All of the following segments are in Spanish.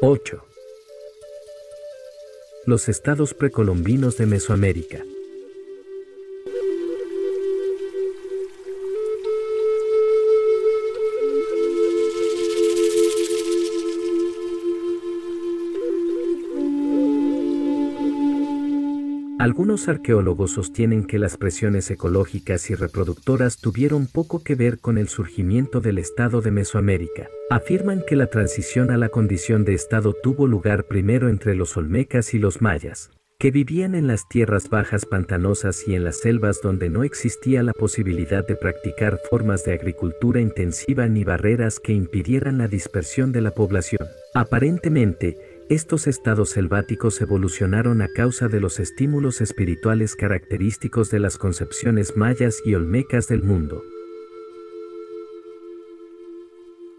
8. Los estados precolombinos de Mesoamérica. Algunos arqueólogos sostienen que las presiones ecológicas y reproductoras tuvieron poco que ver con el surgimiento del estado de Mesoamérica. Afirman que la transición a la condición de estado tuvo lugar primero entre los olmecas y los mayas, que vivían en las tierras bajas pantanosas y en las selvas donde no existía la posibilidad de practicar formas de agricultura intensiva ni barreras que impidieran la dispersión de la población. Aparentemente, estos estados selváticos evolucionaron a causa de los estímulos espirituales característicos de las concepciones mayas y olmecas del mundo.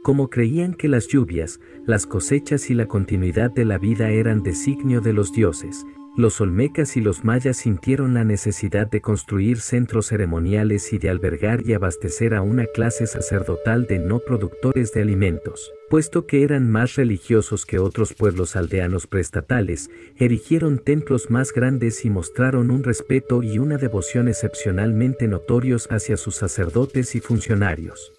Como creían que las lluvias, las cosechas y la continuidad de la vida eran designio de los dioses, los olmecas y los mayas sintieron la necesidad de construir centros ceremoniales y de albergar y abastecer a una clase sacerdotal de no productores de alimentos. Puesto que eran más religiosos que otros pueblos aldeanos preestatales, erigieron templos más grandes y mostraron un respeto y una devoción excepcionalmente notorios hacia sus sacerdotes y funcionarios.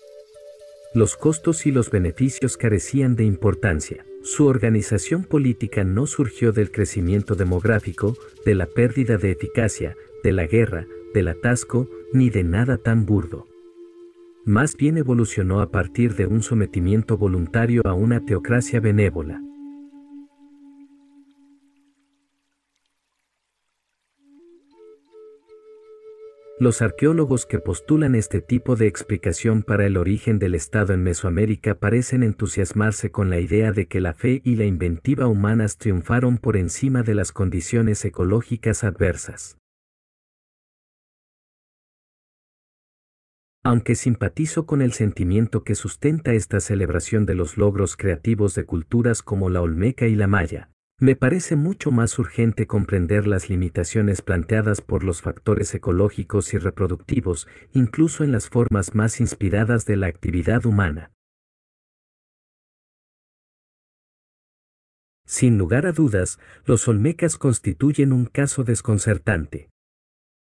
Los costos y los beneficios carecían de importancia. Su organización política no surgió del crecimiento demográfico, de la pérdida de eficacia, de la guerra, del atasco, ni de nada tan burdo. Más bien evolucionó a partir de un sometimiento voluntario a una teocracia benévola. Los arqueólogos que postulan este tipo de explicación para el origen del Estado en Mesoamérica parecen entusiasmarse con la idea de que la fe y la inventiva humanas triunfaron por encima de las condiciones ecológicas adversas. Aunque simpatizo con el sentimiento que sustenta esta celebración de los logros creativos de culturas como la olmeca y la maya, me parece mucho más urgente comprender las limitaciones planteadas por los factores ecológicos y reproductivos, incluso en las formas más inspiradas de la actividad humana. Sin lugar a dudas, los olmecas constituyen un caso desconcertante.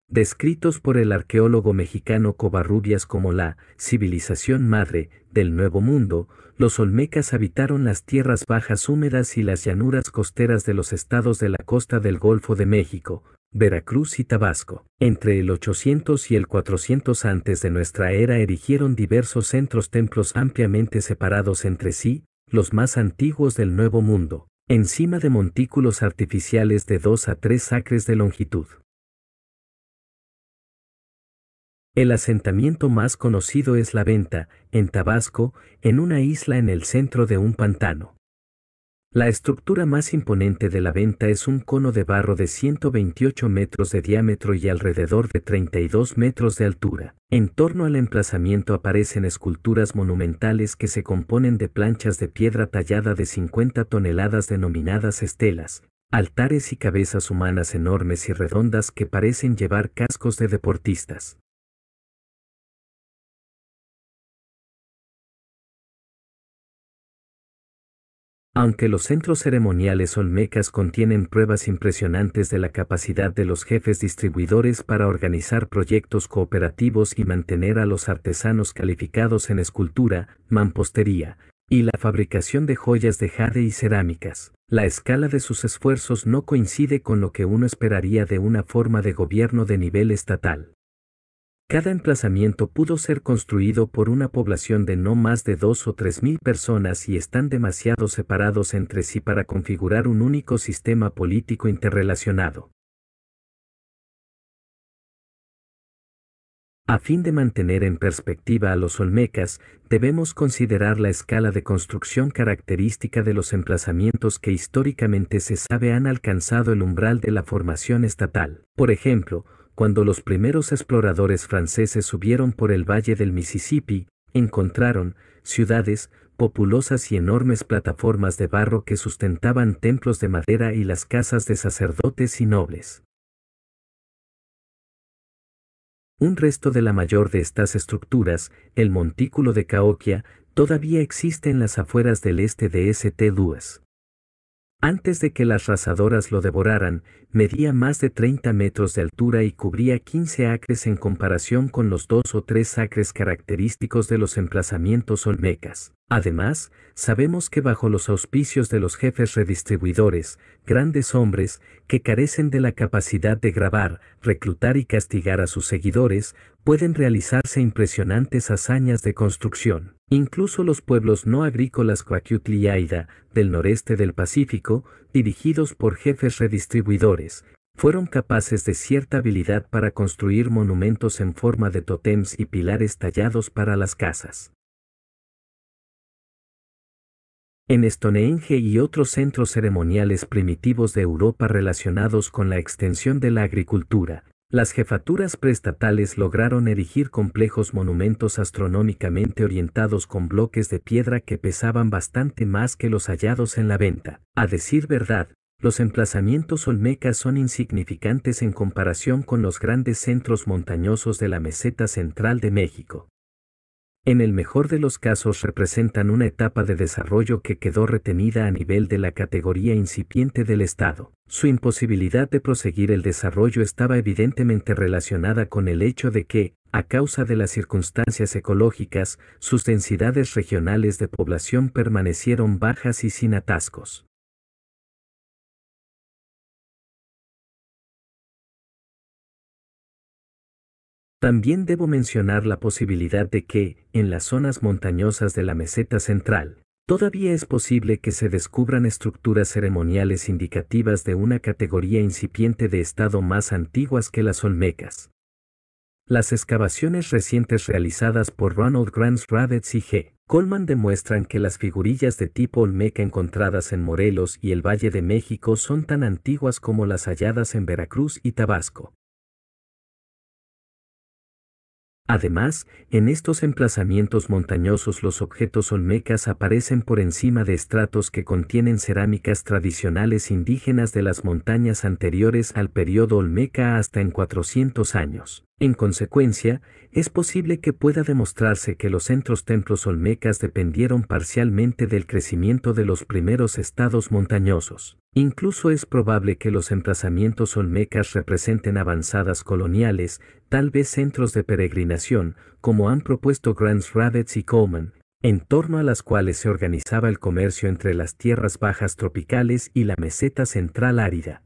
Descritos por el arqueólogo mexicano Covarrubias como la civilización madre del Nuevo Mundo, los olmecas habitaron las tierras bajas húmedas y las llanuras costeras de los estados de la costa del Golfo de México, Veracruz y Tabasco. Entre el 800 y el 400 antes de nuestra era erigieron diversos centros-templos ampliamente separados entre sí, los más antiguos del Nuevo Mundo, encima de montículos artificiales de 2 a 3 acres de longitud. El asentamiento más conocido es La Venta, en Tabasco, en una isla en el centro de un pantano. La estructura más imponente de La Venta es un cono de barro de 128 metros de diámetro y alrededor de 32 metros de altura. En torno al emplazamiento aparecen esculturas monumentales que se componen de planchas de piedra tallada de 50 toneladas denominadas estelas, altares y cabezas humanas enormes y redondas que parecen llevar cascos de deportistas. Aunque los centros ceremoniales olmecas contienen pruebas impresionantes de la capacidad de los jefes distribuidores para organizar proyectos cooperativos y mantener a los artesanos calificados en escultura, mampostería, y la fabricación de joyas de jade y cerámicas, la escala de sus esfuerzos no coincide con lo que uno esperaría de una forma de gobierno de nivel estatal. Cada emplazamiento pudo ser construido por una población de no más de 2 o 3 mil personas y están demasiado separados entre sí para configurar un único sistema político interrelacionado. A fin de mantener en perspectiva a los olmecas, debemos considerar la escala de construcción característica de los emplazamientos que históricamente se sabe han alcanzado el umbral de la formación estatal. Por ejemplo, cuando los primeros exploradores franceses subieron por el valle del Mississippi, encontraron ciudades populosas y enormes plataformas de barro que sustentaban templos de madera y las casas de sacerdotes y nobles. Un resto de la mayor de estas estructuras, el montículo de Cahokia, todavía existe en las afueras del este de St. Louis. Antes de que las razadoras lo devoraran, medía más de 30 metros de altura y cubría 15 acres en comparación con los 2 o 3 acres característicos de los emplazamientos olmecas. Además, sabemos que bajo los auspicios de los jefes redistribuidores, grandes hombres, que carecen de la capacidad de grabar, reclutar y castigar a sus seguidores, pueden realizarse impresionantes hazañas de construcción. Incluso los pueblos no agrícolas Coaquiutl y Aida, del noreste del Pacífico, dirigidos por jefes redistribuidores, fueron capaces de cierta habilidad para construir monumentos en forma de tótems y pilares tallados para las casas. En Stonehenge y otros centros ceremoniales primitivos de Europa relacionados con la extensión de la agricultura, las jefaturas preestatales lograron erigir complejos monumentos astronómicamente orientados con bloques de piedra que pesaban bastante más que los hallados en la venta. A decir verdad, los emplazamientos olmecas son insignificantes en comparación con los grandes centros montañosos de la meseta central de México. En el mejor de los casos representan una etapa de desarrollo que quedó retenida a nivel de la categoría incipiente del Estado. Su imposibilidad de proseguir el desarrollo estaba evidentemente relacionada con el hecho de que, a causa de las circunstancias ecológicas, sus densidades regionales de población permanecieron bajas y sin atascos. También debo mencionar la posibilidad de que, en las zonas montañosas de la meseta central, todavía es posible que se descubran estructuras ceremoniales indicativas de una categoría incipiente de estado más antiguas que las olmecas. Las excavaciones recientes realizadas por Ronald Grant Ravets y G. Coleman demuestran que las figurillas de tipo olmeca encontradas en Morelos y el Valle de México son tan antiguas como las halladas en Veracruz y Tabasco. Además, en estos emplazamientos montañosos los objetos olmecas aparecen por encima de estratos que contienen cerámicas tradicionales indígenas de las montañas anteriores al período olmeca hasta en 400 años. En consecuencia, es posible que pueda demostrarse que los centros templos olmecas dependieron parcialmente del crecimiento de los primeros estados montañosos. Incluso es probable que los emplazamientos olmecas representen avanzadas coloniales, tal vez centros de peregrinación, como han propuesto Grant Ravets y Coleman, en torno a las cuales se organizaba el comercio entre las tierras bajas tropicales y la meseta central árida.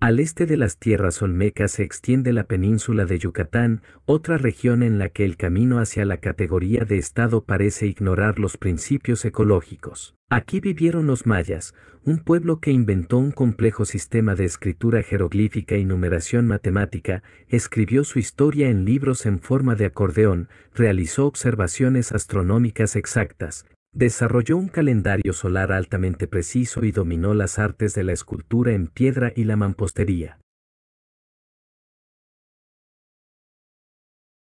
Al este de las tierras olmecas se extiende la península de Yucatán, otra región en la que el camino hacia la categoría de estado parece ignorar los principios ecológicos. Aquí vivieron los mayas, un pueblo que inventó un complejo sistema de escritura jeroglífica y numeración matemática, escribió su historia en libros en forma de acordeón, realizó observaciones astronómicas exactas, desarrolló un calendario solar altamente preciso y dominó las artes de la escultura en piedra y la mampostería.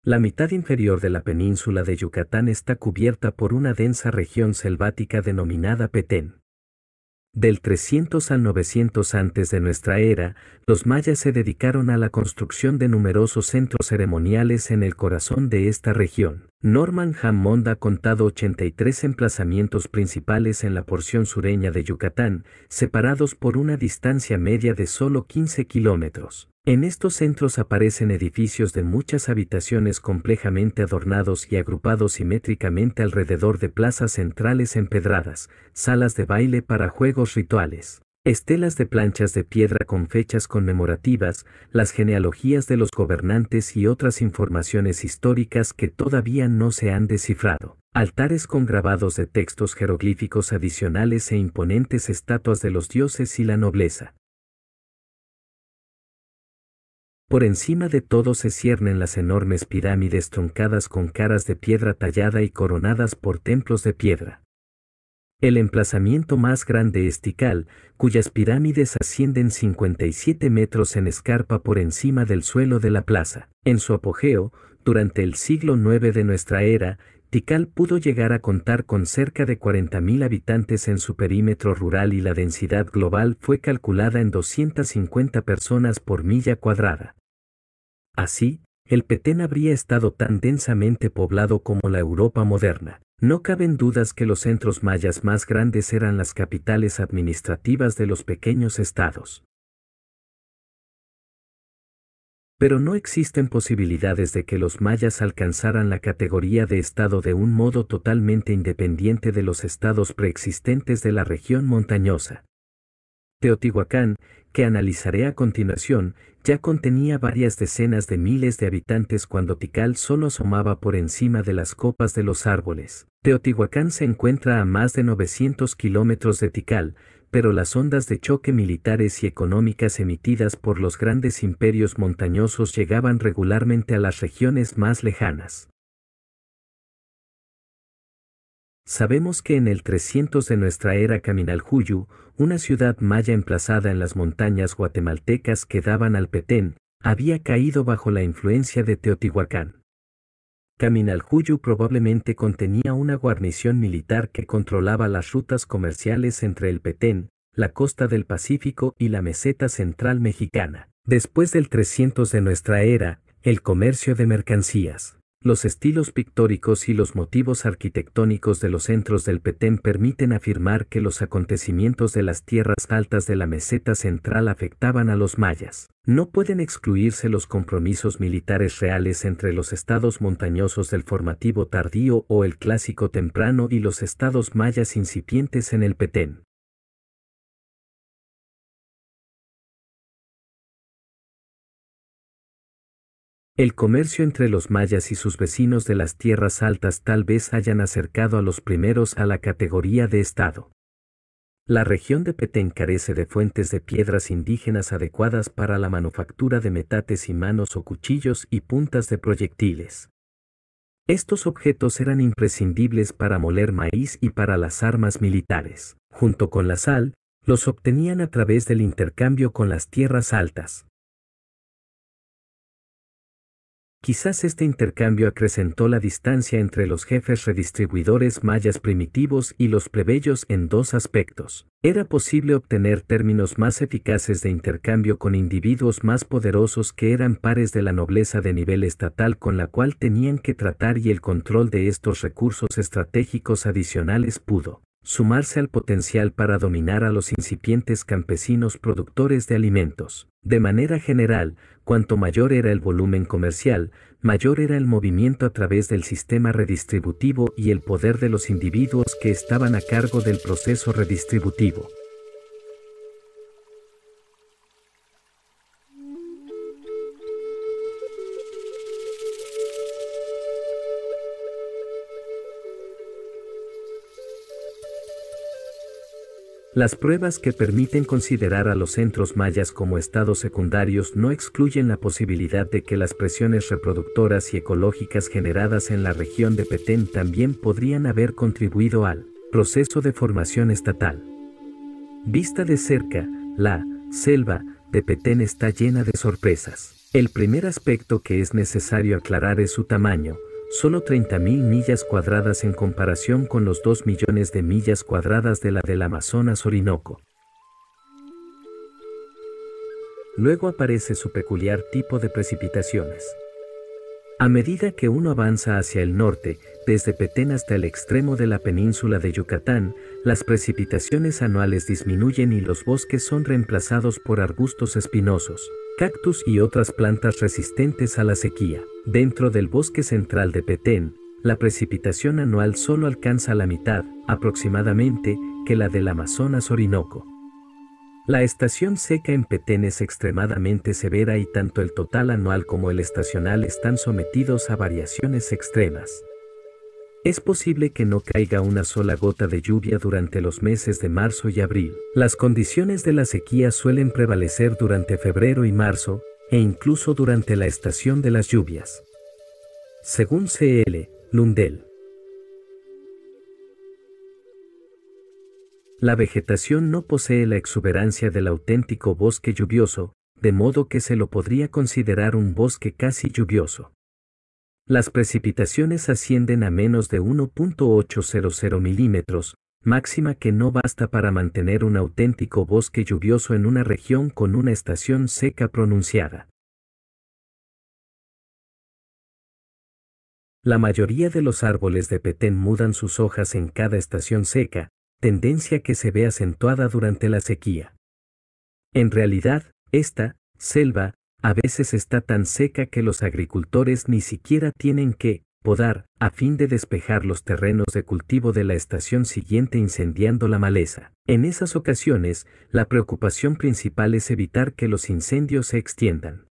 La mitad inferior de la península de Yucatán está cubierta por una densa región selvática denominada Petén. Del 300 al 900 antes de nuestra era, los mayas se dedicaron a la construcción de numerosos centros ceremoniales en el corazón de esta región. Norman Hammond ha contado 83 emplazamientos principales en la porción sureña de Yucatán, separados por una distancia media de solo 15 kilómetros. En estos centros aparecen edificios de muchas habitaciones complejamente adornados y agrupados simétricamente alrededor de plazas centrales empedradas, salas de baile para juegos rituales, estelas de planchas de piedra con fechas conmemorativas, las genealogías de los gobernantes y otras informaciones históricas que todavía no se han descifrado, altares con grabados de textos jeroglíficos adicionales e imponentes estatuas de los dioses y la nobleza. Por encima de todo se ciernen las enormes pirámides truncadas con caras de piedra tallada y coronadas por templos de piedra. El emplazamiento más grande es Tikal, cuyas pirámides ascienden 57 metros en escarpa por encima del suelo de la plaza. En su apogeo, durante el siglo IX de nuestra era, Tikal pudo llegar a contar con cerca de 40.000 habitantes en su perímetro rural y la densidad global fue calculada en 250 personas por milla cuadrada. Así, el Petén habría estado tan densamente poblado como la Europa moderna. No caben dudas que los centros mayas más grandes eran las capitales administrativas de los pequeños estados. Pero no existen posibilidades de que los mayas alcanzaran la categoría de estado de un modo totalmente independiente de los estados preexistentes de la región montañosa. Teotihuacán, que analizaré a continuación, ya contenía varias decenas de miles de habitantes cuando Tikal solo asomaba por encima de las copas de los árboles. Teotihuacán se encuentra a más de 900 kilómetros de Tikal, pero las ondas de choque militares y económicas emitidas por los grandes imperios montañosos llegaban regularmente a las regiones más lejanas. Sabemos que en el 300 de nuestra era Caminaljuyu, una ciudad maya emplazada en las montañas guatemaltecas que daban al Petén, había caído bajo la influencia de Teotihuacán. Caminaljuyu probablemente contenía una guarnición militar que controlaba las rutas comerciales entre el Petén, la costa del Pacífico y la meseta central mexicana. Después del 300 de nuestra era, el comercio de mercancías. Los estilos pictóricos y los motivos arquitectónicos de los centros del Petén permiten afirmar que los acontecimientos de las tierras altas de la meseta central afectaban a los mayas. No pueden excluirse los compromisos militares reales entre los estados montañosos del formativo tardío o el clásico temprano y los estados mayas incipientes en el Petén. El comercio entre los mayas y sus vecinos de las tierras altas tal vez hayan acercado a los primeros a la categoría de estado. La región de Petén carece de fuentes de piedras indígenas adecuadas para la manufactura de metates y manos o cuchillos y puntas de proyectiles. Estos objetos eran imprescindibles para moler maíz y para las armas militares. Junto con la sal, los obtenían a través del intercambio con las tierras altas. Quizás este intercambio acrecentó la distancia entre los jefes redistribuidores mayas primitivos y los plebeyos en dos aspectos. Era posible obtener términos más eficaces de intercambio con individuos más poderosos que eran pares de la nobleza de nivel estatal con la cual tenían que tratar, y el control de estos recursos estratégicos adicionales pudo sumarse al potencial para dominar a los incipientes campesinos productores de alimentos. De manera general, cuanto mayor era el volumen comercial, mayor era el movimiento a través del sistema redistributivo y el poder de los individuos que estaban a cargo del proceso redistributivo. Las pruebas que permiten considerar a los centros mayas como estados secundarios no excluyen la posibilidad de que las presiones reproductoras y ecológicas generadas en la región de Petén también podrían haber contribuido al proceso de formación estatal. Vista de cerca, la selva de Petén está llena de sorpresas. El primer aspecto que es necesario aclarar es su tamaño. Solo 30.000 millas cuadradas en comparación con los 2 millones de millas cuadradas de la del Amazonas Orinoco. Luego aparece su peculiar tipo de precipitaciones. A medida que uno avanza hacia el norte, desde Petén hasta el extremo de la península de Yucatán, las precipitaciones anuales disminuyen y los bosques son reemplazados por arbustos espinosos, cactus y otras plantas resistentes a la sequía. Dentro del bosque central de Petén, la precipitación anual solo alcanza la mitad, aproximadamente, que la del Amazonas Orinoco. La estación seca en Petén es extremadamente severa y tanto el total anual como el estacional están sometidos a variaciones extremas. Es posible que no caiga una sola gota de lluvia durante los meses de marzo y abril. Las condiciones de la sequía suelen prevalecer durante febrero y marzo, e incluso durante la estación de las lluvias. Según C.L. Lundell. La vegetación no posee la exuberancia del auténtico bosque lluvioso, de modo que se lo podría considerar un bosque casi lluvioso. Las precipitaciones ascienden a menos de 1.800 milímetros, máxima que no basta para mantener un auténtico bosque lluvioso en una región con una estación seca pronunciada. La mayoría de los árboles de Petén mudan sus hojas en cada estación seca, tendencia que se ve acentuada durante la sequía. En realidad, esta selva a veces está tan seca que los agricultores ni siquiera tienen que podar a fin de despejar los terrenos de cultivo de la estación siguiente incendiando la maleza. En esas ocasiones, la preocupación principal es evitar que los incendios se extiendan.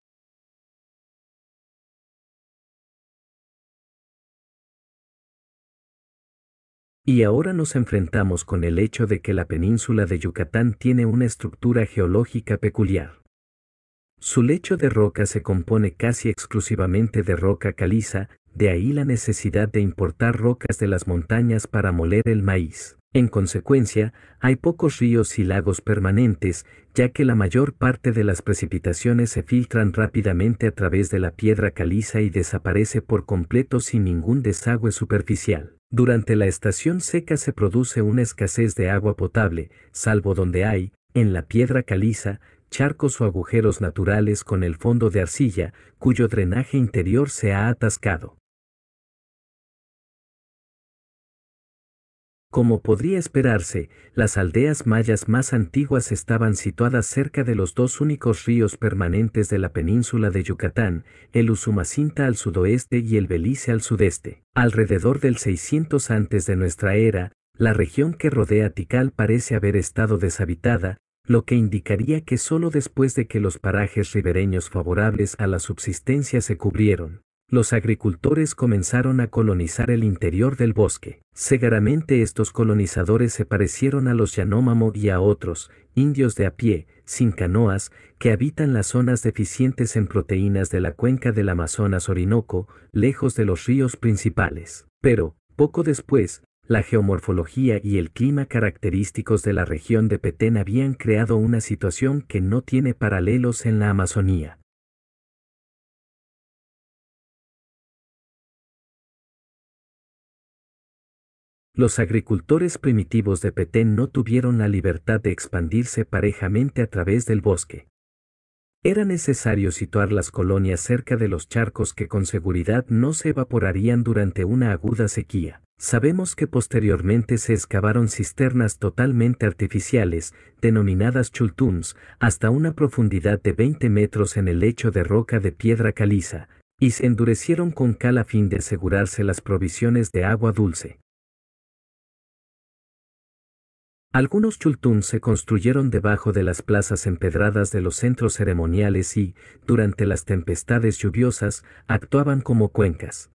Y ahora nos enfrentamos con el hecho de que la península de Yucatán tiene una estructura geológica peculiar. Su lecho de roca se compone casi exclusivamente de roca caliza, de ahí la necesidad de importar rocas de las montañas para moler el maíz. En consecuencia, hay pocos ríos y lagos permanentes, ya que la mayor parte de las precipitaciones se filtran rápidamente a través de la piedra caliza y desaparece por completo sin ningún desagüe superficial. Durante la estación seca se produce una escasez de agua potable, salvo donde hay, en la piedra caliza, charcos o agujeros naturales con el fondo de arcilla, cuyo drenaje interior se ha atascado. Como podría esperarse, las aldeas mayas más antiguas estaban situadas cerca de los dos únicos ríos permanentes de la península de Yucatán, el Usumacinta al sudoeste y el Belice al sudeste. Alrededor del 600 antes de nuestra era, la región que rodea Tikal parece haber estado deshabitada, lo que indicaría que solo después de que los parajes ribereños favorables a la subsistencia se cubrieron, los agricultores comenzaron a colonizar el interior del bosque. Seguramente estos colonizadores se parecieron a los Yanomamo y a otros, indios de a pie, sin canoas, que habitan las zonas deficientes en proteínas de la cuenca del Amazonas Orinoco, lejos de los ríos principales. Pero, poco después, la geomorfología y el clima característicos de la región de Petén habían creado una situación que no tiene paralelos en la Amazonía. Los agricultores primitivos de Petén no tuvieron la libertad de expandirse parejamente a través del bosque. Era necesario situar las colonias cerca de los charcos que con seguridad no se evaporarían durante una aguda sequía. Sabemos que posteriormente se excavaron cisternas totalmente artificiales, denominadas chultuns, hasta una profundidad de 20 metros en el lecho de roca de piedra caliza, y se endurecieron con cal a fin de asegurarse las provisiones de agua dulce. Algunos chultuns se construyeron debajo de las plazas empedradas de los centros ceremoniales y, durante las tempestades lluviosas, actuaban como cuencas.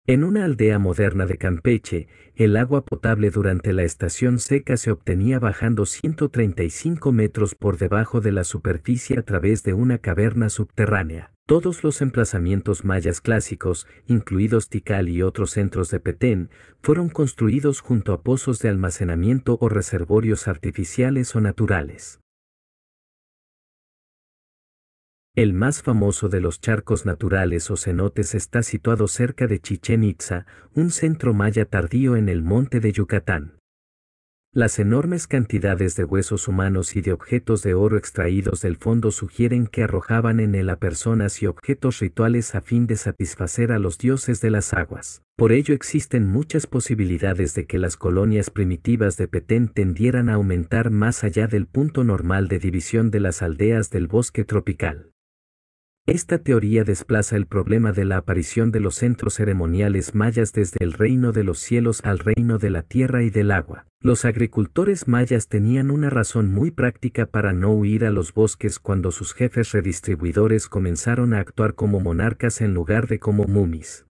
En una aldea moderna de Campeche, el agua potable durante la estación seca se obtenía bajando 135 metros por debajo de la superficie a través de una caverna subterránea. Todos los emplazamientos mayas clásicos, incluidos Tikal y otros centros de Petén, fueron construidos junto a pozos de almacenamiento o reservorios artificiales o naturales. El más famoso de los charcos naturales o cenotes está situado cerca de Chichén Itzá, un centro maya tardío en el monte de Yucatán. Las enormes cantidades de huesos humanos y de objetos de oro extraídos del fondo sugieren que arrojaban en él a personas y objetos rituales a fin de satisfacer a los dioses de las aguas. Por ello existen muchas posibilidades de que las colonias primitivas de Petén tendieran a aumentar más allá del punto normal de división de las aldeas del bosque tropical. Esta teoría desplaza el problema de la aparición de los centros ceremoniales mayas desde el reino de los cielos al reino de la tierra y del agua. Los agricultores mayas tenían una razón muy práctica para no huir a los bosques cuando sus jefes redistribuidores comenzaron a actuar como monarcas en lugar de como mumis.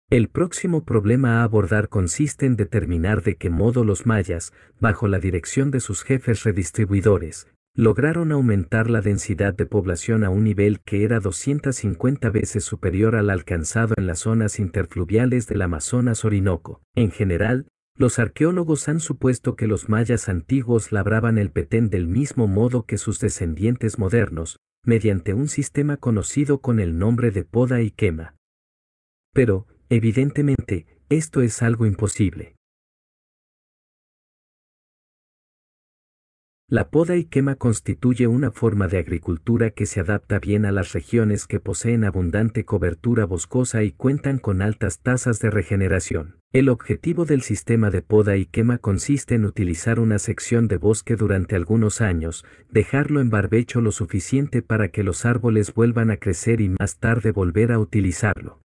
El próximo problema a abordar consiste en determinar de qué modo los mayas, bajo la dirección de sus jefes redistribuidores, lograron aumentar la densidad de población a un nivel que era 250 veces superior al alcanzado en las zonas interfluviales del Amazonas Orinoco. En general, los arqueólogos han supuesto que los mayas antiguos labraban el Petén del mismo modo que sus descendientes modernos, mediante un sistema conocido con el nombre de poda y quema. Pero, evidentemente, esto es algo imposible. La poda y quema constituye una forma de agricultura que se adapta bien a las regiones que poseen abundante cobertura boscosa y cuentan con altas tasas de regeneración. El objetivo del sistema de poda y quema consiste en utilizar una sección de bosque durante algunos años, dejarlo en barbecho lo suficiente para que los árboles vuelvan a crecer y más tarde volver a utilizarlo.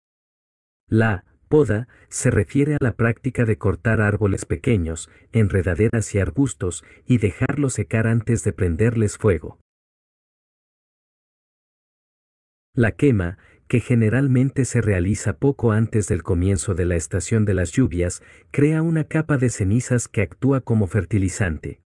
La poda se refiere a la práctica de cortar árboles pequeños, enredaderas y arbustos, y dejarlos secar antes de prenderles fuego. La quema, que generalmente se realiza poco antes del comienzo de la estación de las lluvias, crea una capa de cenizas que actúa como fertilizante.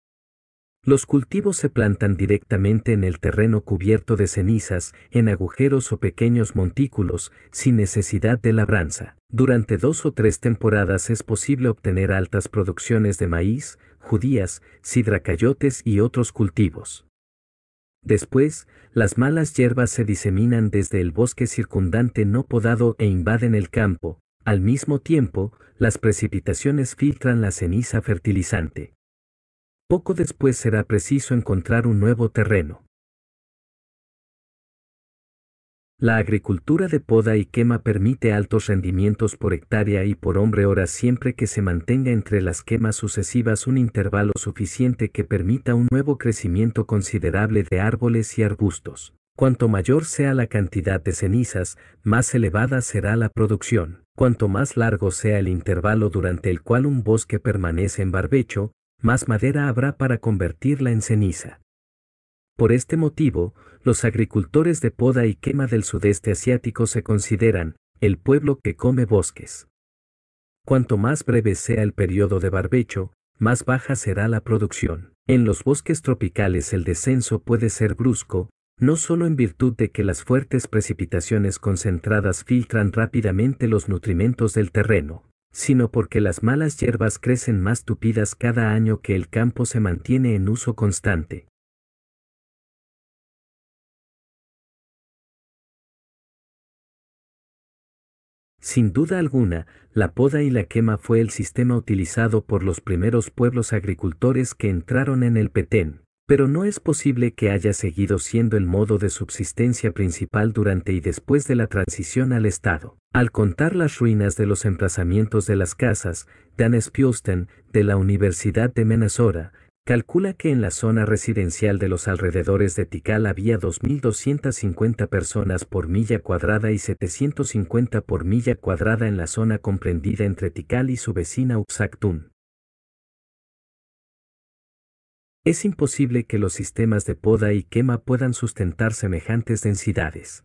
Los cultivos se plantan directamente en el terreno cubierto de cenizas, en agujeros o pequeños montículos, sin necesidad de labranza. Durante 2 o 3 temporadas es posible obtener altas producciones de maíz, judías, sidracayotes y otros cultivos. Después, las malas hierbas se diseminan desde el bosque circundante no podado e invaden el campo. Al mismo tiempo, las precipitaciones filtran la ceniza fertilizante. Poco después será preciso encontrar un nuevo terreno. La agricultura de poda y quema permite altos rendimientos por hectárea y por hombre hora siempre que se mantenga entre las quemas sucesivas un intervalo suficiente que permita un nuevo crecimiento considerable de árboles y arbustos. Cuanto mayor sea la cantidad de cenizas, más elevada será la producción. Cuanto más largo sea el intervalo durante el cual un bosque permanece en barbecho, más madera habrá para convertirla en ceniza. Por este motivo, los agricultores de poda y quema del sudeste asiático se consideran el pueblo que come bosques. Cuanto más breve sea el periodo de barbecho, más baja será la producción. En los bosques tropicales el descenso puede ser brusco, no solo en virtud de que las fuertes precipitaciones concentradas filtran rápidamente los nutrimentos del terreno, sino porque las malas hierbas crecen más tupidas cada año que el campo se mantiene en uso constante. Sin duda alguna, la poda y la quema fue el sistema utilizado por los primeros pueblos agricultores que entraron en el Petén, pero no es posible que haya seguido siendo el modo de subsistencia principal durante y después de la transición al Estado. Al contar las ruinas de los emplazamientos de las casas, Dan Spjølsten, de la Universidad de Minnesota, calcula que en la zona residencial de los alrededores de Tikal había 2.250 personas por milla cuadrada y 750 por milla cuadrada en la zona comprendida entre Tikal y su vecina Uxaktun. Es imposible que los sistemas de poda y quema puedan sustentar semejantes densidades.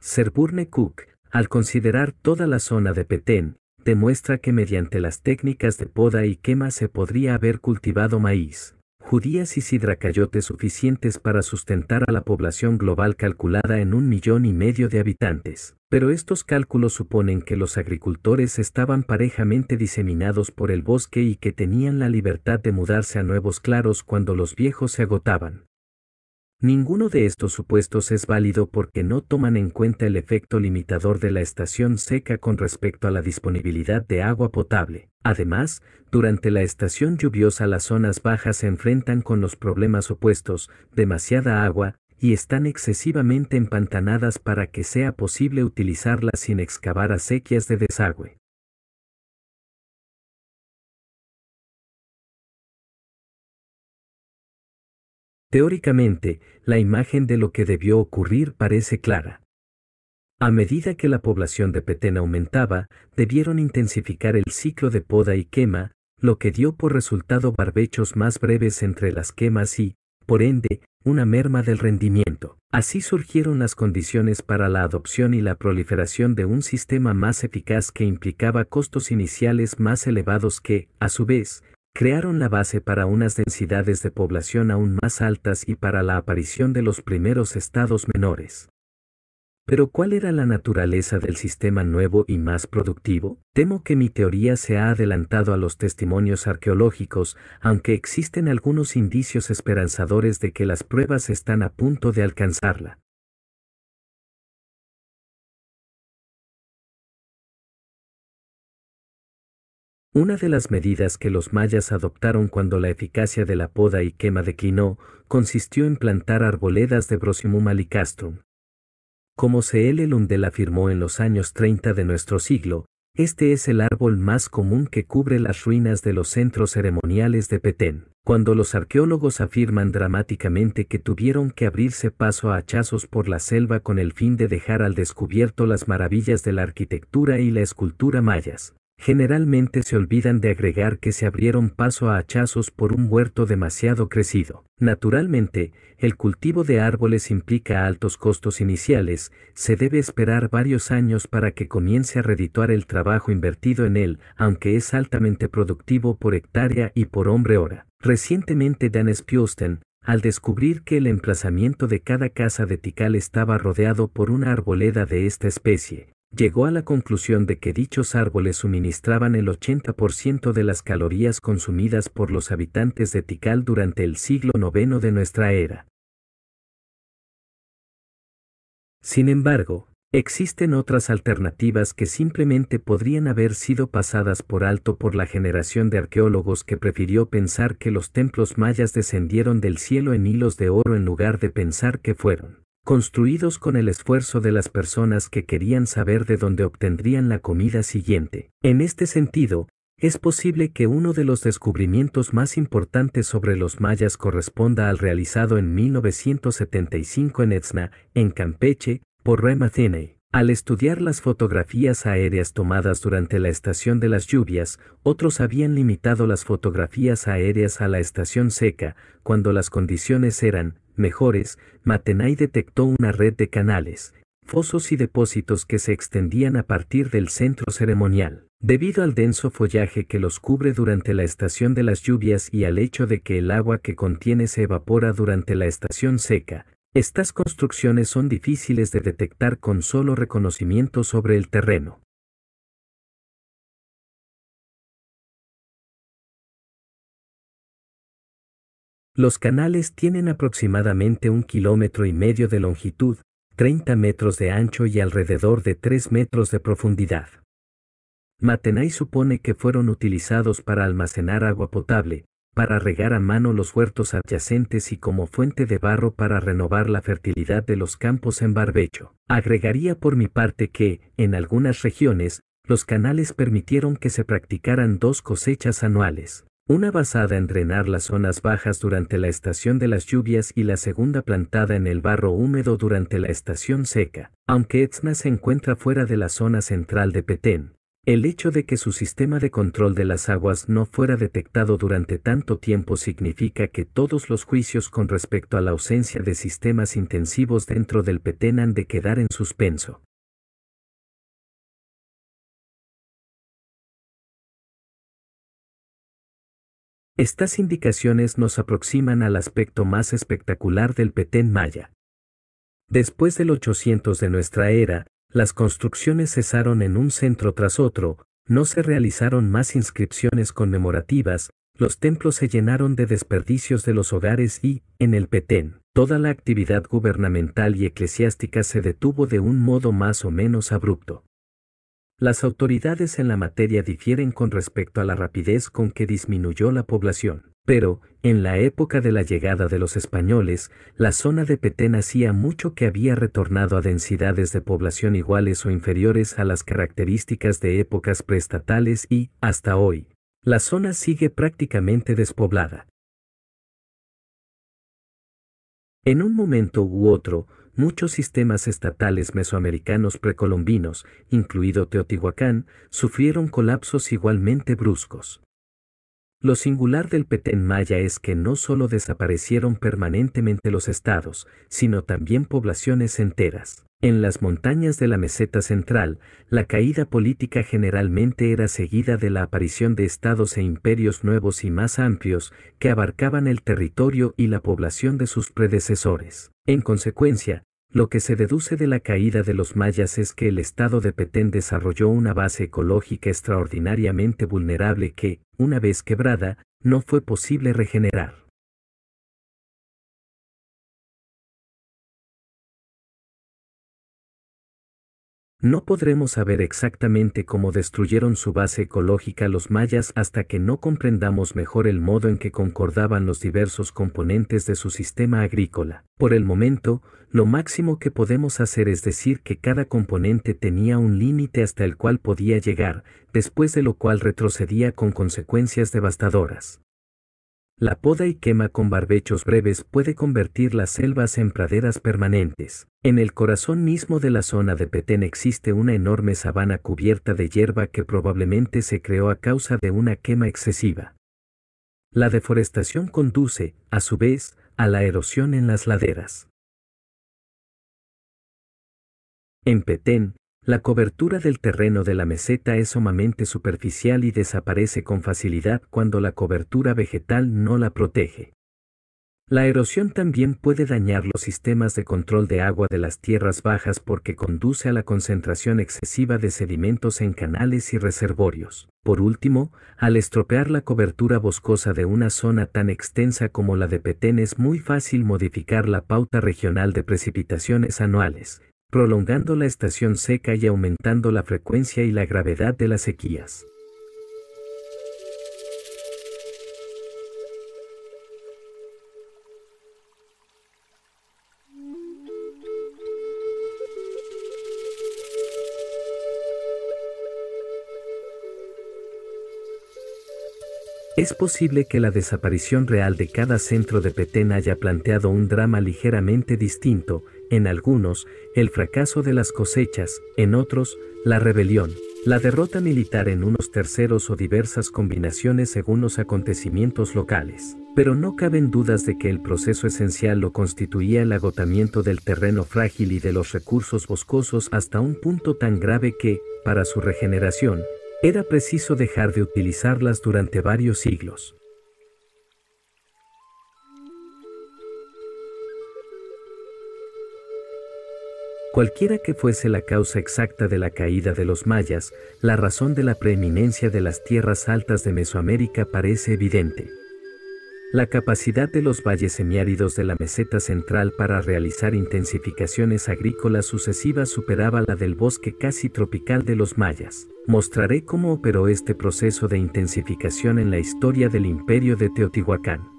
Sherburne Cook, al considerar toda la zona de Petén, demuestra que mediante las técnicas de poda y quema se podría haber cultivado maíz, judías y sidracayotes suficientes para sustentar a la población global calculada en 1,5 millones de habitantes. Pero estos cálculos suponen que los agricultores estaban parejamente diseminados por el bosque y que tenían la libertad de mudarse a nuevos claros cuando los viejos se agotaban. Ninguno de estos supuestos es válido porque no toman en cuenta el efecto limitador de la estación seca con respecto a la disponibilidad de agua potable. Además, durante la estación lluviosa las zonas bajas se enfrentan con los problemas opuestos, demasiada agua, y están excesivamente empantanadas para que sea posible utilizarlas sin excavar acequias de desagüe. Teóricamente, la imagen de lo que debió ocurrir parece clara. A medida que la población de Petén aumentaba, debieron intensificar el ciclo de poda y quema, lo que dio por resultado barbechos más breves entre las quemas y, por ende, una merma del rendimiento. Así surgieron las condiciones para la adopción y la proliferación de un sistema más eficaz que implicaba costos iniciales más elevados que, a su vez, crearon la base para unas densidades de población aún más altas y para la aparición de los primeros estados menores. Pero ¿cuál era la naturaleza del sistema nuevo y más productivo? Temo que mi teoría se ha adelantado a los testimonios arqueológicos, aunque existen algunos indicios esperanzadores de que las pruebas están a punto de alcanzarla. Una de las medidas que los mayas adoptaron cuando la eficacia de la poda y quema declinó, consistió en plantar arboledas de Brosimum alicastrum. Como C. L. Lundell afirmó en los años 30 de nuestro siglo, este es el árbol más común que cubre las ruinas de los centros ceremoniales de Petén. Cuando los arqueólogos afirman dramáticamente que tuvieron que abrirse paso a hachazos por la selva con el fin de dejar al descubierto las maravillas de la arquitectura y la escultura mayas, generalmente se olvidan de agregar que se abrieron paso a hachazos por un huerto demasiado crecido. Naturalmente, el cultivo de árboles implica altos costos iniciales, se debe esperar varios años para que comience a redituar el trabajo invertido en él, aunque es altamente productivo por hectárea y por hombre hora. Recientemente Dan Spiosten, al descubrir que el emplazamiento de cada casa de Tikal estaba rodeado por una arboleda de esta especie, llegó a la conclusión de que dichos árboles suministraban el 80% de las calorías consumidas por los habitantes de Tikal durante el siglo IX de nuestra era. Sin embargo, existen otras alternativas que simplemente podrían haber sido pasadas por alto por la generación de arqueólogos que prefirió pensar que los templos mayas descendieron del cielo en hilos de oro en lugar de pensar que fueron construidos con el esfuerzo de las personas que querían saber de dónde obtendrían la comida siguiente. En este sentido, es posible que uno de los descubrimientos más importantes sobre los mayas corresponda al realizado en 1975 en Etzna, en Campeche, por Ray Matheney. Al estudiar las fotografías aéreas tomadas durante la estación de las lluvias, otros habían limitado las fotografías aéreas a la estación seca, cuando las condiciones eran mejores. Matheney detectó una red de canales, fosos y depósitos que se extendían a partir del centro ceremonial. Debido al denso follaje que los cubre durante la estación de las lluvias y al hecho de que el agua que contiene se evapora durante la estación seca, estas construcciones son difíciles de detectar con solo reconocimiento sobre el terreno. Los canales tienen aproximadamente 1,5 kilómetros de longitud, 30 metros de ancho y alrededor de 3 metros de profundidad. Matheney supone que fueron utilizados para almacenar agua potable, para regar a mano los huertos adyacentes y como fuente de barro para renovar la fertilidad de los campos en barbecho. Agregaría por mi parte que, en algunas regiones, los canales permitieron que se practicaran 2 cosechas anuales. Una basada en drenar las zonas bajas durante la estación de las lluvias y la segunda plantada en el barro húmedo durante la estación seca. Aunque Etzna se encuentra fuera de la zona central de Petén, el hecho de que su sistema de control de las aguas no fuera detectado durante tanto tiempo significa que todos los juicios con respecto a la ausencia de sistemas intensivos dentro del Petén han de quedar en suspenso. Estas indicaciones nos aproximan al aspecto más espectacular del Petén maya. Después del 800 de nuestra era, las construcciones cesaron en un centro tras otro, no se realizaron más inscripciones conmemorativas, los templos se llenaron de desperdicios de los hogares y, en el Petén, toda la actividad gubernamental y eclesiástica se detuvo de un modo más o menos abrupto. Las autoridades en la materia difieren con respecto a la rapidez con que disminuyó la población, pero, en la época de la llegada de los españoles, la zona de Petén hacía mucho que había retornado a densidades de población iguales o inferiores a las características de épocas preestatales y, hasta hoy, la zona sigue prácticamente despoblada. En un momento u otro, muchos sistemas estatales mesoamericanos precolombinos, incluido Teotihuacán, sufrieron colapsos igualmente bruscos. Lo singular del Petén maya es que no solo desaparecieron permanentemente los estados, sino también poblaciones enteras. En las montañas de la meseta central, la caída política generalmente era seguida de la aparición de estados e imperios nuevos y más amplios, que abarcaban el territorio y la población de sus predecesores. En consecuencia, lo que se deduce de la caída de los mayas es que el estado de Petén desarrolló una base ecológica extraordinariamente vulnerable que, una vez quebrada, no fue posible regenerar. No podremos saber exactamente cómo destruyeron su base ecológica los mayas hasta que no comprendamos mejor el modo en que concordaban los diversos componentes de su sistema agrícola. Por el momento, lo máximo que podemos hacer es decir que cada componente tenía un límite hasta el cual podía llegar, después de lo cual retrocedía con consecuencias devastadoras. La poda y quema con barbechos breves puede convertir las selvas en praderas permanentes. En el corazón mismo de la zona de Petén existe una enorme sabana cubierta de hierba que probablemente se creó a causa de una quema excesiva. La deforestación conduce, a su vez, a la erosión en las laderas. En Petén, la cobertura del terreno de la meseta es sumamente superficial y desaparece con facilidad cuando la cobertura vegetal no la protege. La erosión también puede dañar los sistemas de control de agua de las tierras bajas porque conduce a la concentración excesiva de sedimentos en canales y reservorios. Por último, al estropear la cobertura boscosa de una zona tan extensa como la de Petén es muy fácil modificar la pauta regional de precipitaciones anuales, prolongando la estación seca y aumentando la frecuencia y la gravedad de las sequías. Es posible que la desaparición real de cada centro de Petén haya planteado un drama ligeramente distinto, en algunos, el fracaso de las cosechas, en otros, la rebelión, la derrota militar en unos terceros o diversas combinaciones según los acontecimientos locales. Pero no caben dudas de que el proceso esencial lo constituía el agotamiento del terreno frágil y de los recursos boscosos hasta un punto tan grave que, para su regeneración, era preciso dejar de utilizarlas durante varios siglos. Cualquiera que fuese la causa exacta de la caída de los mayas, la razón de la preeminencia de las tierras altas de Mesoamérica parece evidente. La capacidad de los valles semiáridos de la meseta central para realizar intensificaciones agrícolas sucesivas superaba la del bosque casi tropical de los mayas. Mostraré cómo operó este proceso de intensificación en la historia del Imperio de Teotihuacán.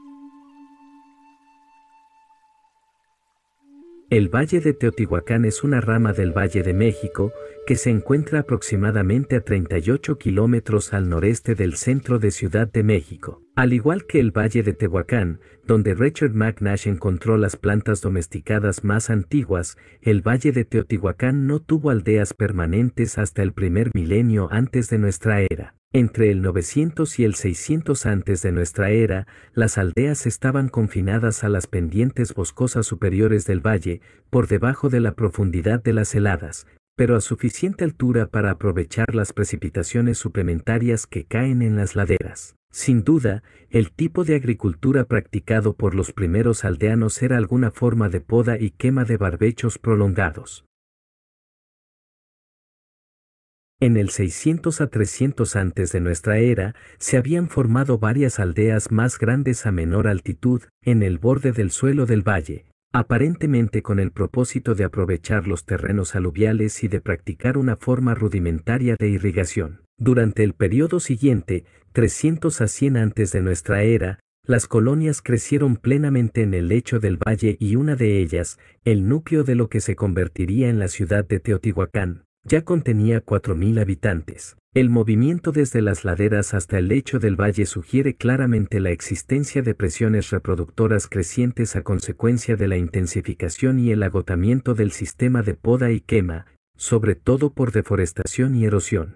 El Valle de Teotihuacán es una rama del Valle de México que se encuentra aproximadamente a 38 kilómetros al noreste del centro de Ciudad de México. Al igual que el Valle de Tehuacán, donde Richard McNash encontró las plantas domesticadas más antiguas, el Valle de Teotihuacán no tuvo aldeas permanentes hasta el primer milenio antes de nuestra era. Entre el 900 y el 600 antes de nuestra era, las aldeas estaban confinadas a las pendientes boscosas superiores del valle, por debajo de la profundidad de las heladas, pero a suficiente altura para aprovechar las precipitaciones suplementarias que caen en las laderas. Sin duda, el tipo de agricultura practicado por los primeros aldeanos era alguna forma de poda y quema de barbechos prolongados. En el 600 a 300 antes de nuestra era, se habían formado varias aldeas más grandes a menor altitud, en el borde del suelo del valle, aparentemente con el propósito de aprovechar los terrenos aluviales y de practicar una forma rudimentaria de irrigación. Durante el periodo siguiente, 300 a 100 antes de nuestra era, las colonias crecieron plenamente en el lecho del valle y una de ellas, el núcleo de lo que se convertiría en la ciudad de Teotihuacán, ya contenía 4.000 habitantes. El movimiento desde las laderas hasta el lecho del valle sugiere claramente la existencia de presiones reproductoras crecientes a consecuencia de la intensificación y el agotamiento del sistema de poda y quema, sobre todo por deforestación y erosión.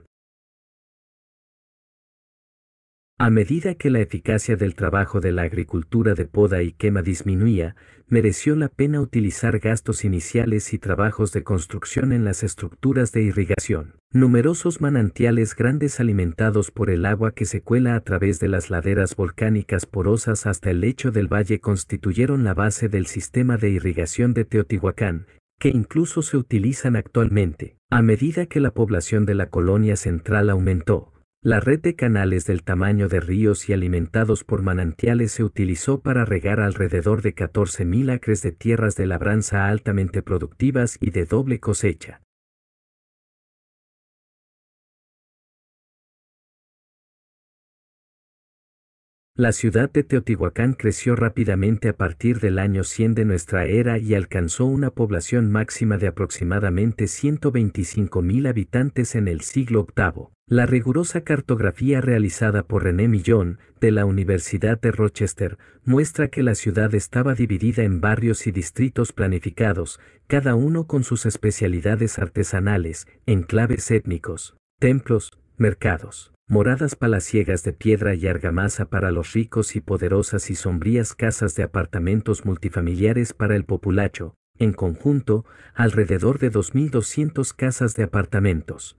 A medida que la eficacia del trabajo de la agricultura de poda y quema disminuía, mereció la pena utilizar gastos iniciales y trabajos de construcción en las estructuras de irrigación. Numerosos manantiales grandes alimentados por el agua que se cuela a través de las laderas volcánicas porosas hasta el lecho del valle constituyeron la base del sistema de irrigación de Teotihuacán, que incluso se utilizan actualmente. A medida que la población de la colonia central aumentó, la red de canales del tamaño de ríos y alimentados por manantiales se utilizó para regar alrededor de 14.000 acres de tierras de labranza altamente productivas y de doble cosecha. La ciudad de Teotihuacán creció rápidamente a partir del año 100 de nuestra era y alcanzó una población máxima de aproximadamente 125,000 habitantes en el siglo VIII. La rigurosa cartografía realizada por René Millón, de la Universidad de Rochester, muestra que la ciudad estaba dividida en barrios y distritos planificados, cada uno con sus especialidades artesanales, enclaves étnicos, templos, mercados, moradas palaciegas de piedra y argamasa para los ricos y poderosas y sombrías casas de apartamentos multifamiliares para el populacho, en conjunto, alrededor de 2.200 casas de apartamentos.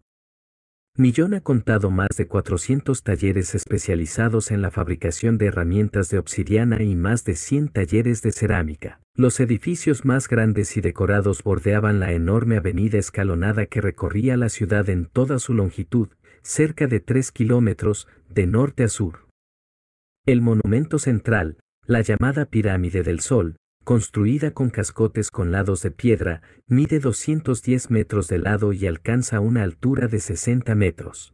Millón ha contado más de 400 talleres especializados en la fabricación de herramientas de obsidiana y más de 100 talleres de cerámica. Los edificios más grandes y decorados bordeaban la enorme avenida escalonada que recorría la ciudad en toda su longitud, cerca de 3 kilómetros, de norte a sur. El monumento central, la llamada Pirámide del Sol, construida con cascotes con lados de piedra, mide 210 metros de lado y alcanza una altura de 60 metros.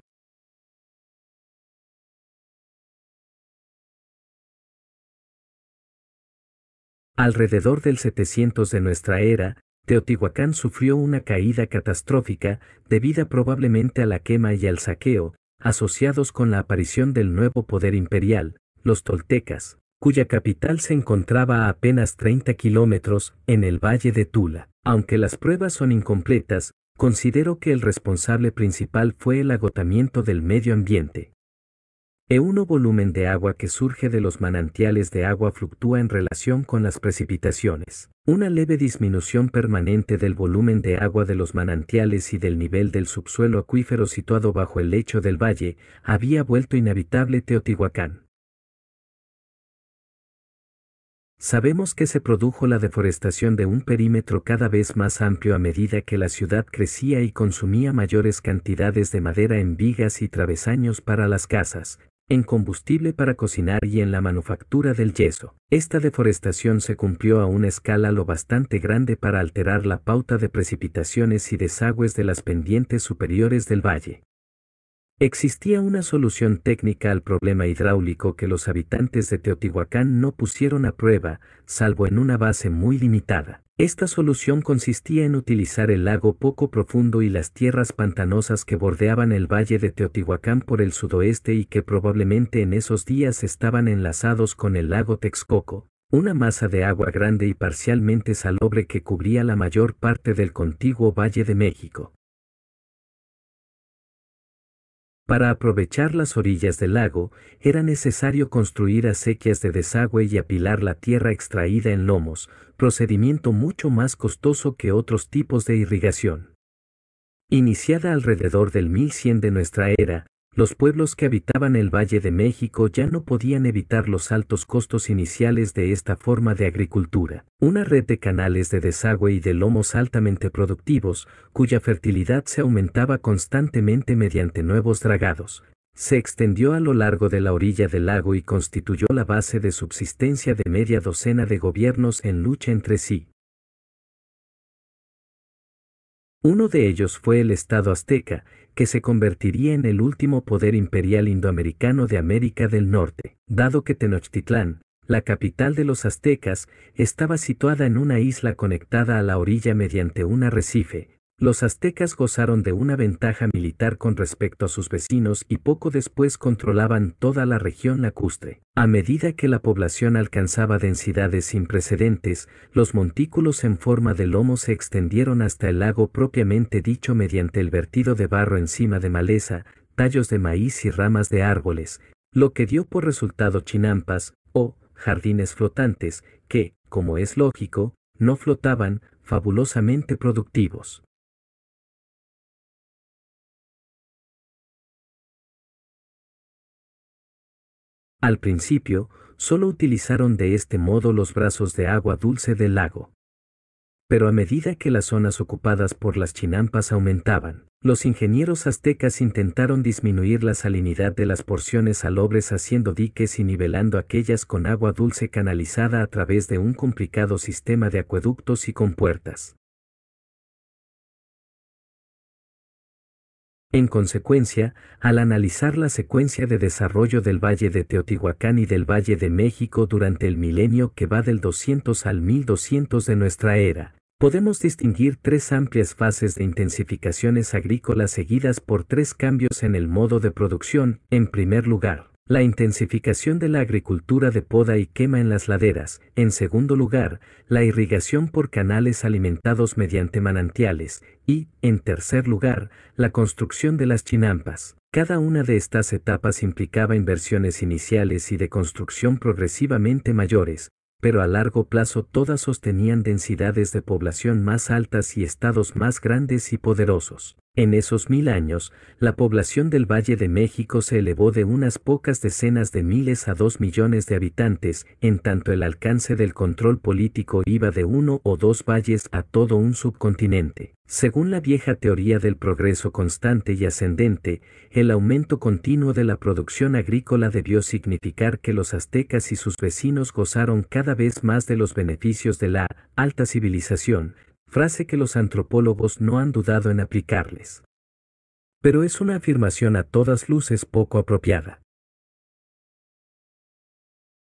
Alrededor del 700 de nuestra era, Teotihuacán sufrió una caída catastrófica, debida probablemente a la quema y al saqueo, asociados con la aparición del nuevo poder imperial, los toltecas, cuya capital se encontraba a apenas 30 kilómetros, en el valle de Tula. Aunque las pruebas son incompletas, considero que el responsable principal fue el agotamiento del medio ambiente. El volumen de agua que surge de los manantiales de agua fluctúa en relación con las precipitaciones. Una leve disminución permanente del volumen de agua de los manantiales y del nivel del subsuelo acuífero situado bajo el lecho del valle había vuelto inhabitable Teotihuacán. Sabemos que se produjo la deforestación de un perímetro cada vez más amplio a medida que la ciudad crecía y consumía mayores cantidades de madera en vigas y travesaños para las casas, en combustible para cocinar y en la manufactura del yeso. Esta deforestación se cumplió a una escala lo bastante grande para alterar la pauta de precipitaciones y desagües de las pendientes superiores del valle. Existía una solución técnica al problema hidráulico que los habitantes de Teotihuacán no pusieron a prueba, salvo en una base muy limitada. Esta solución consistía en utilizar el lago poco profundo y las tierras pantanosas que bordeaban el valle de Teotihuacán por el sudoeste y que probablemente en esos días estaban enlazados con el lago Texcoco, una masa de agua grande y parcialmente salobre que cubría la mayor parte del contiguo Valle de México. Para aprovechar las orillas del lago, era necesario construir acequias de desagüe y apilar la tierra extraída en lomos, procedimiento mucho más costoso que otros tipos de irrigación. Iniciada alrededor del 1100 de nuestra era, los pueblos que habitaban el Valle de México ya no podían evitar los altos costos iniciales de esta forma de agricultura. Una red de canales de desagüe y de lomos altamente productivos, cuya fertilidad se aumentaba constantemente mediante nuevos dragados, se extendió a lo largo de la orilla del lago y constituyó la base de subsistencia de media docena de gobiernos en lucha entre sí. Uno de ellos fue el Estado azteca, que se convertiría en el último poder imperial indoamericano de América del Norte, dado que Tenochtitlán, la capital de los aztecas, estaba situada en una isla conectada a la orilla mediante un arrecife. Los aztecas gozaron de una ventaja militar con respecto a sus vecinos y poco después controlaban toda la región lacustre. A medida que la población alcanzaba densidades sin precedentes, los montículos en forma de lomo se extendieron hasta el lago propiamente dicho mediante el vertido de barro encima de maleza, tallos de maíz y ramas de árboles, lo que dio por resultado chinampas, o jardines flotantes, que, como es lógico, no flotaban, fabulosamente productivos. Al principio, solo utilizaron de este modo los brazos de agua dulce del lago. Pero a medida que las zonas ocupadas por las chinampas aumentaban, los ingenieros aztecas intentaron disminuir la salinidad de las porciones salobres haciendo diques y nivelando aquellas con agua dulce canalizada a través de un complicado sistema de acueductos y compuertas. En consecuencia, al analizar la secuencia de desarrollo del Valle de Teotihuacán y del Valle de México durante el milenio que va del 200 al 1200 de nuestra era, podemos distinguir tres amplias fases de intensificaciones agrícolas seguidas por tres cambios en el modo de producción. En primer lugar, la intensificación de la agricultura de poda y quema en las laderas. En segundo lugar, la irrigación por canales alimentados mediante manantiales. Y, en tercer lugar, la construcción de las chinampas. Cada una de estas etapas implicaba inversiones iniciales y de construcción progresivamente mayores, pero a largo plazo todas sostenían densidades de población más altas y estados más grandes y poderosos. En esos 1000 años, la población del Valle de México se elevó de unas pocas decenas de miles a 2 millones de habitantes, en tanto el alcance del control político iba de uno o dos valles a todo un subcontinente. Según la vieja teoría del progreso constante y ascendente, el aumento continuo de la producción agrícola debió significar que los aztecas y sus vecinos gozaron cada vez más de los beneficios de la alta civilización, frase que los antropólogos no han dudado en aplicarles. Pero es una afirmación a todas luces poco apropiada.